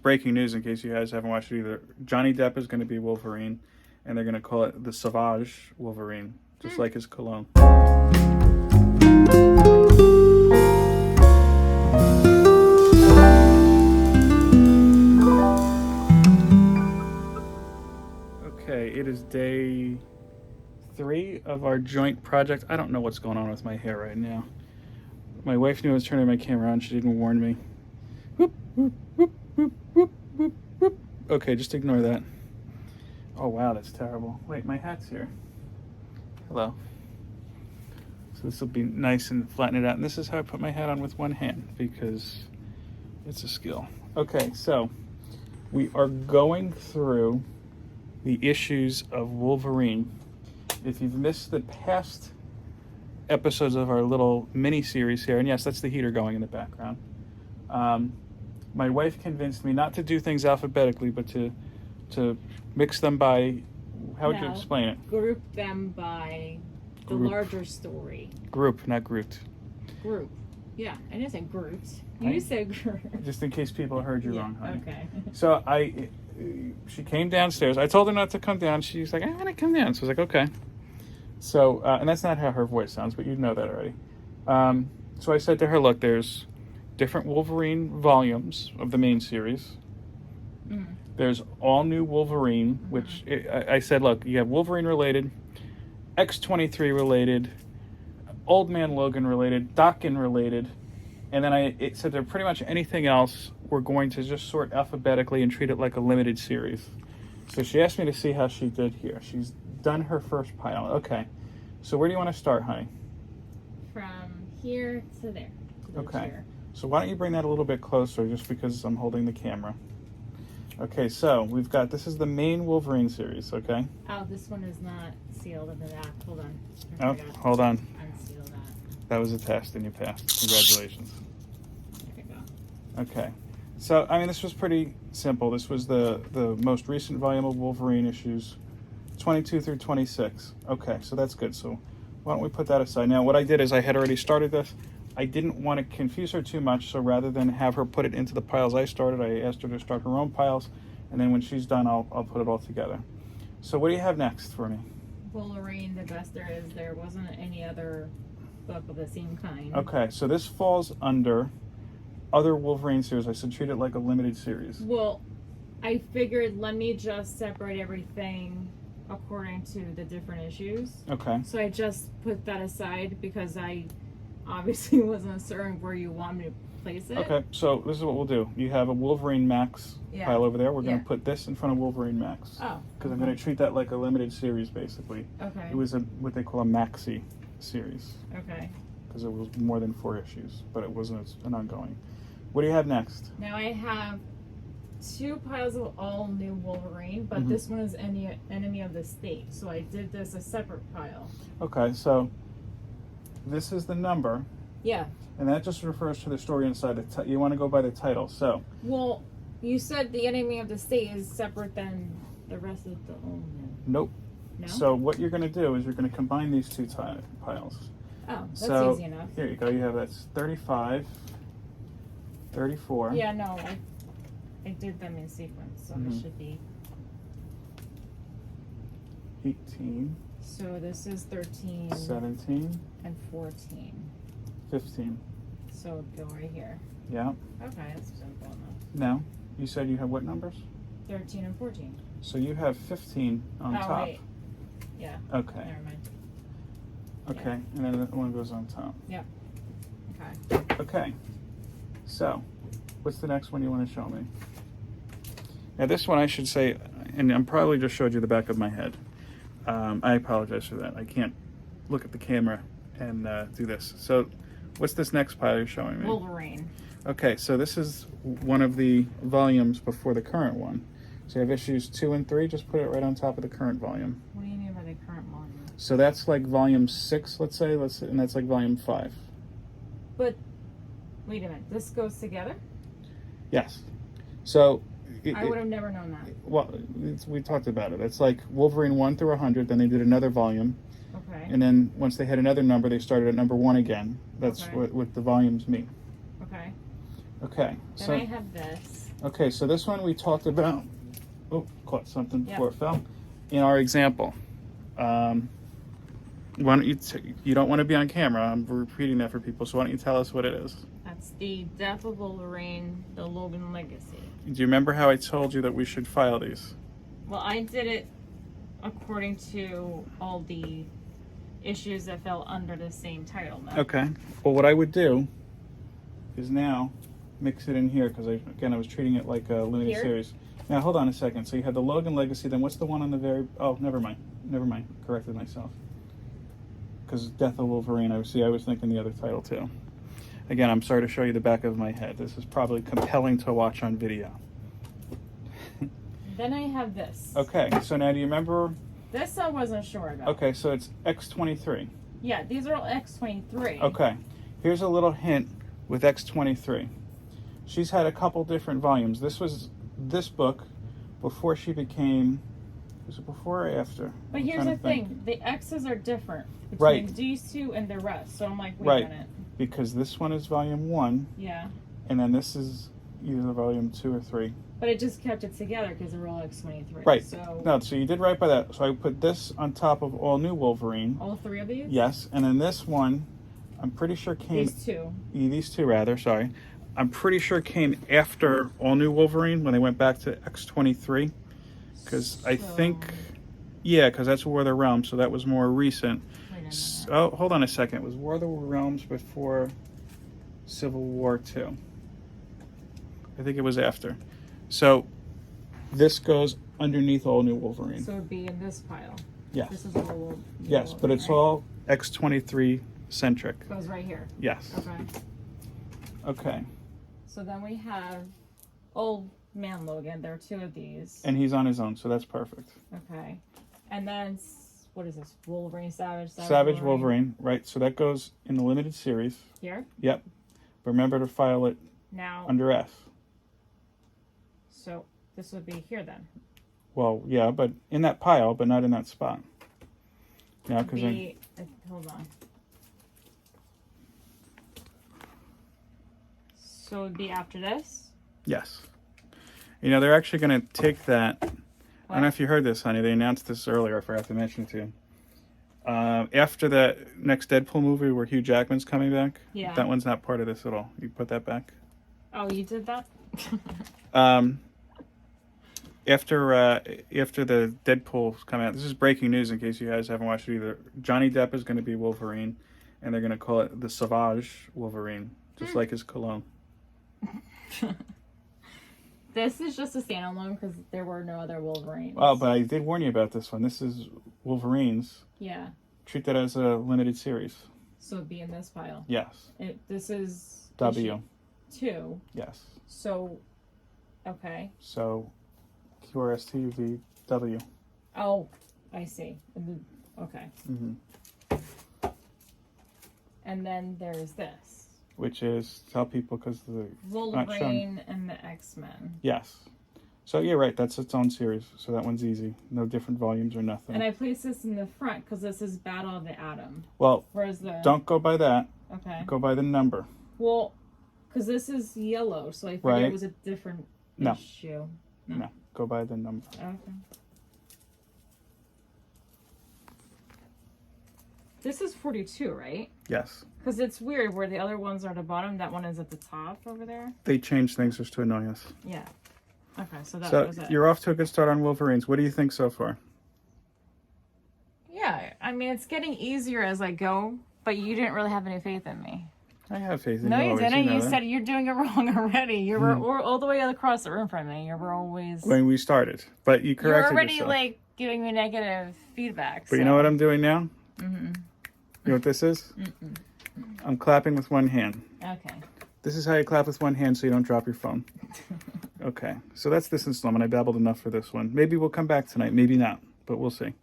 breaking news in case you guys haven't watched it either. Johnny Depp is going to be Wolverine, and they're going to call it the Sauvage Wolverine, just like his cologne. Okay, it is day 3 of our joint project. I don't know what's going on with my hair right now. My wife knew I was turning my camera on. She didn't warn me. Whoop, whoop, whoop, whoop, whoop, whoop, whoop. Okay, just ignore that. Oh, wow, that's terrible. Wait, my hat's here. Hello. So this will be nice and flatten it out. And this is how I put my hat on with one hand because it's a skill. Okay, so we are going through the issues of Wolverine. If you've missed the past episodes of our little mini series here, and yes, that's the heater going in the background. My wife convinced me not to do things alphabetically, but to mix them by, how would you explain it? Group them by the larger story. Group, not grouped. Group. Yeah, I didn't say grouped. You said group. Just in case people heard you wrong, honey. Okay. So she came downstairs. I told her not to come down. She's like, I want to come down. So I was like, okay. So, and that's not how her voice sounds, but you know that already. So I said to her, look, there's different Wolverine volumes of the main series. Mm. There's all new Wolverine, which I said, look, you have Wolverine related, X-23 related, Old Man Logan related, Dockin related, and then it said that pretty much anything else we're going to just sort alphabetically and treat it like a limited series. So she asked me to see how she did here. She's done her first pile. Okay. So where do you want to start, honey? From here to there. To okay. Chair. So why don't you bring that a little bit closer just because I'm holding the camera. Okay, so we've got, this is the main Wolverine series, okay? Oh, this one is not sealed in the back. Hold on. Oh, hold on. Unseal that. That was a test and you passed. Congratulations. There you go. Okay. So, I mean, this was pretty simple. This was the most recent volume of Wolverine issues, 22 through 26. Okay, so that's good. So why don't we put that aside? Now, what I did is I had already started this. I didn't want to confuse her too much, so rather than have her put it into the piles I started, I asked her to start her own piles, and then when she's done, I'll put it all together. So what do you have next for me? Wolverine, the best there is. There wasn't any other book of the same kind. Okay, so this falls under other Wolverine series. I said treat it like a limited series. Well, I figured let me just separate everything according to the different issues. Okay. So I just put that aside because I obviously wasn't certain where you want me to place it. Okay, so this is what we'll do. You have a Wolverine Max pile over there. We're going to put this in front of Wolverine Max. Oh. Because I'm going to treat that like a limited series, basically. Okay. It was what they call a maxi series. Okay. Because it was more than 4 issues, but it wasn't an ongoing. What do you have next? Now I have 2 piles of all new Wolverine, but this one is Enemy of the State. So I did this a separate pile. Okay, so this is the number. Yeah. And that just refers to the story inside. You want to go by the title. So. Well, you said the Enemy of the State is separate than the rest of the Nope. No? So what you're going to do is you're going to combine these 2 piles. Oh, that's easy enough. Here you go. You have that's 35, 34. Yeah, no, I did them in sequence, so this should be 18. So this is 13, 17, and 14. 15. So go right here. Yeah. Okay, that's simple enough. Now, you said you have what numbers? 13 and 14. So you have 15 on top. Wait. Yeah. Okay. Never mind. Okay, Yeah. and then the one goes on top. Yep. Okay. Okay. So, what's the next one you want to show me? Now this one I should say, and I probably just showed you the back of my head. I apologize for that. I can't look at the camera and do this. So what's this next pile you're showing me? Wolverine. Okay, so this is one of the volumes before the current one. So you have issues 2 and 3, just put it right on top of the current volume. What do you mean by the current volume? So that's like volume 6, let's say, and that's like volume 5. But, wait a minute, this goes together? Yes. So I would have never known that. Well, we talked about it. It's like Wolverine 1 through 100, then they did another volume. Okay. And then once they had another number, they started at number 1 again. That's what the volumes mean. Okay. Okay. Then so I have this. Okay, so this one we talked about. Oh, caught something Yep. before it fell. In our example. Why don't you, you don't want to be on camera. I'm repeating that for people, so why don't you tell us what it is? That's the Death of Wolverine, the Logan Legacy. Do you remember how I told you that we should file these? Well, I did it according to all the issues that fell under the same title now. Okay. Well, what I would do is now mix it in here, because I was treating it like a limited Here? series. Now, hold on a second. So you had the Logan Legacy, then what's the one on the very... Oh, never mind. Corrected myself. Because Death of Wolverine, I was thinking the other title too. Again, I'm sorry to show you the back of my head. This is probably compelling to watch on video. Then I have this. Okay, so now do you remember... This I wasn't sure about. Okay, so it's X-23. Yeah, these are all X-23. Okay, here's a little hint with X-23. She's had a couple different volumes. This was this book before she became... Was it before or after? But here's the thing. The X's are different between Right. these two and the rest. So I'm like, wait Right. a minute. Because this one is volume 1, Yeah. and then this is either volume 2 or 3. But it just kept it together because they're all X-23. Right. So No, so you did right by that. So I put this on top of All New Wolverine. all three of these? Yes, and then this one, I'm pretty sure came... These two. These two, rather, sorry. I'm pretty sure came after All New Wolverine when they went back to X-23. Because I think... Yeah, because that's War of the Realms, so that was more recent. Wait a minute. Oh, hold on a second. It was War of the Realms before Civil War 2. I think it was after. So this goes underneath All New Wolverine. So it would be in this pile. Yes. This is all. Yes, but it's all X-23 centric. Goes right here. Yes. Okay. Okay. So then we have old Man Logan. There are two of these. And he's on his own, so that's perfect. Okay. And then, what is this? Wolverine, Savage? Savage Wolverine, right. So that goes in the limited series. Here? Yep. But remember to file it Now. under F. So this would be here then. Well, yeah, but in that pile, but not in that spot. Yeah, because hold on. So it would be after this? yes. You know, they're actually going to take that. I don't know if you heard this, honey. They announced this earlier. I forgot to mention it to you. After the next Deadpool movie where Hugh Jackman's coming back, Yeah. that one's not part of this at all. You put that back. Oh, you did that? After the Deadpool's come out, this is breaking news in case you guys haven't watched it either. Johnny Depp is going to be Wolverine, and they're going to call it the Sauvage Wolverine, just like his cologne. This is just a standalone because there were no other Wolverines. Oh, but I did warn you about this one. This is Wolverines. Yeah. Treat that as a limited series. So it'd be in this pile. Yes. This is W. issue 2. Yes. So, okay. So, QRSTUVW. Oh, I see. Okay. Mm-hmm. And then there's this. Which is, tell people because the... Wolverine and the X-Men. Yes. So, yeah, right. That's its own series. So that one's easy. No different volumes or nothing. And I place this in the front because this is Battle of the Atom. Well, Whereas the... don't go by that. Okay. Go by the number. Well, because this is yellow, so I figured Right. it was a different No. issue. No. Go by the number. Okay. This is 42, right? Yes. Because it's weird where the other ones are at the bottom. That one is at the top over there. They change things just to annoy us. Yeah. Okay, so that So was it. you're off to a good start on Wolverines. What do you think so far? Yeah, I mean, it's getting easier as I go, but you didn't really have any faith in me. I have faith in No, you you always, didn't. know You that. said you're doing it wrong already. You were all the way across the room from me. You were always... when we started, but you You're corrected already, yourself. like, giving me negative feedback. But you know what I'm doing now? Mm-hmm. You know what this is? Mm-mm. I'm clapping with one hand. Okay. This is how you clap with one hand so you don't drop your phone. Okay, so that's this installment. I babbled enough for this one. Maybe we'll come back tonight. Maybe not, but we'll see.